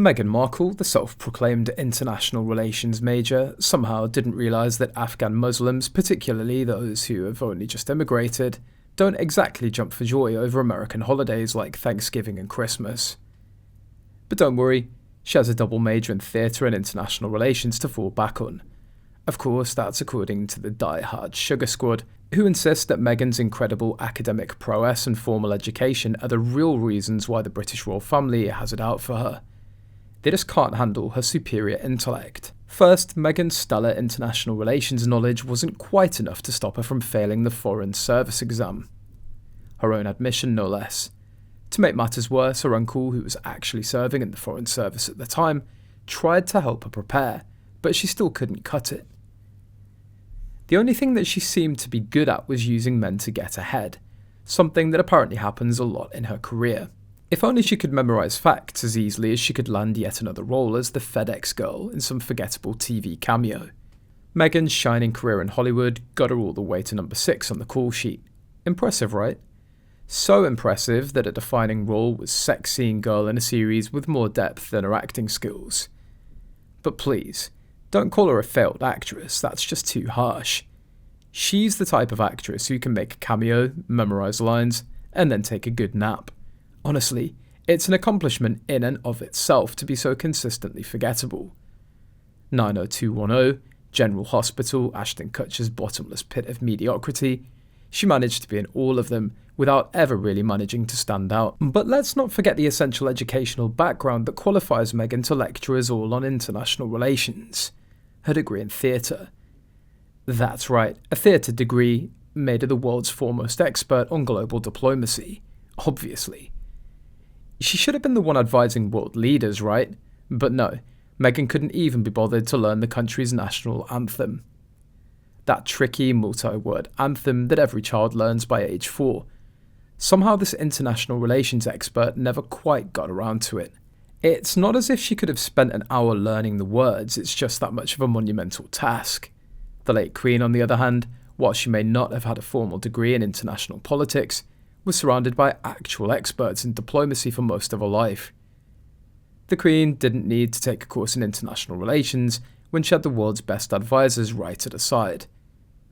Meghan Markle, the self-proclaimed international relations major, somehow didn't realise that Afghan Muslims, particularly those who have only just immigrated, don't exactly jump for joy over American holidays like Thanksgiving and Christmas. But don't worry, she has a double major in theatre and international relations to fall back on. Of course, that's according to the die-hard Sugar Squad, who insist that Meghan's incredible academic prowess and formal education are the real reasons why the British royal family has it out for her. They just can't handle her superior intellect. First, Meghan's stellar international relations knowledge wasn't quite enough to stop her from failing the Foreign Service exam. Her own admission, no less. To make matters worse, her uncle, who was actually serving in the Foreign Service at the time, tried to help her prepare, but she still couldn't cut it. The only thing that she seemed to be good at was using men to get ahead, something that apparently happens a lot in her career. If only she could memorise facts as easily as she could land yet another role as the FedEx girl in some forgettable TV cameo. Meghan's shining career in Hollywood got her all the way to number 6 on the call sheet. Impressive, right? So impressive that a defining role was sex-scene girl in a series with more depth than her acting skills. But please, don't call her a failed actress, that's just too harsh. She's the type of actress who can make a cameo, memorise lines, and then take a good nap. Honestly, it's an accomplishment in and of itself to be so consistently forgettable. 90210, General Hospital, Ashton Kutcher's bottomless pit of mediocrity. She managed to be in all of them without ever really managing to stand out. But let's not forget the essential educational background that qualifies Meghan to lecture us all on international relations. Her degree in theatre. That's right, a theatre degree made her the world's foremost expert on global diplomacy. Obviously. She should have been the one advising world leaders, right? But no, Meghan couldn't even be bothered to learn the country's national anthem. That tricky multi-word anthem that every child learns by age 4. Somehow this international relations expert never quite got around to it. It's not as if she could have spent an hour learning the words, it's just that much of a monumental task. The late Queen, on the other hand, while she may not have had a formal degree in international politics, was surrounded by actual experts in diplomacy for most of her life. The Queen didn't need to take a course in international relations when she had the world's best advisors right at her side.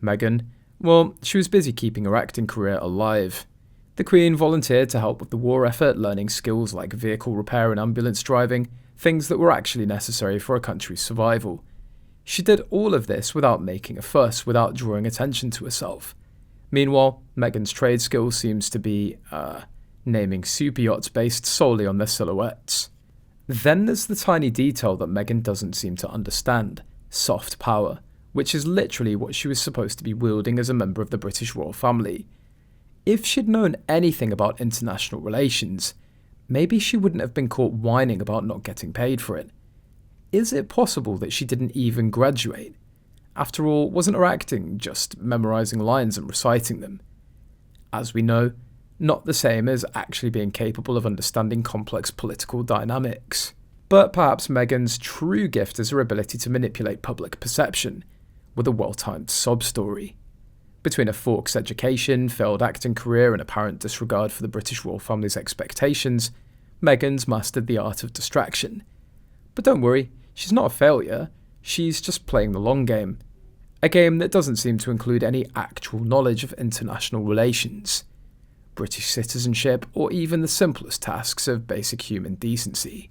Meghan, well, she was busy keeping her acting career alive. The Queen volunteered to help with the war effort, learning skills like vehicle repair and ambulance driving, things that were actually necessary for a country's survival. She did all of this without making a fuss, without drawing attention to herself. Meanwhile, Meghan's trade skill seems to be, naming super yachts based solely on their silhouettes. Then there's the tiny detail that Meghan doesn't seem to understand, soft power, which is literally what she was supposed to be wielding as a member of the British royal family. If she'd known anything about international relations, maybe she wouldn't have been caught whining about not getting paid for it. Is it possible that she didn't even graduate? After all, wasn't her acting just memorising lines and reciting them? As we know, not the same as actually being capable of understanding complex political dynamics. But perhaps Meghan's true gift is her ability to manipulate public perception, with a well-timed sob story. Between a Fawkes education, failed acting career and apparent disregard for the British royal family's expectations, Meghan's mastered the art of distraction. But don't worry, she's not a failure, she's just playing the long game. A game that doesn't seem to include any actual knowledge of international relations, British citizenship, or even the simplest tasks of basic human decency.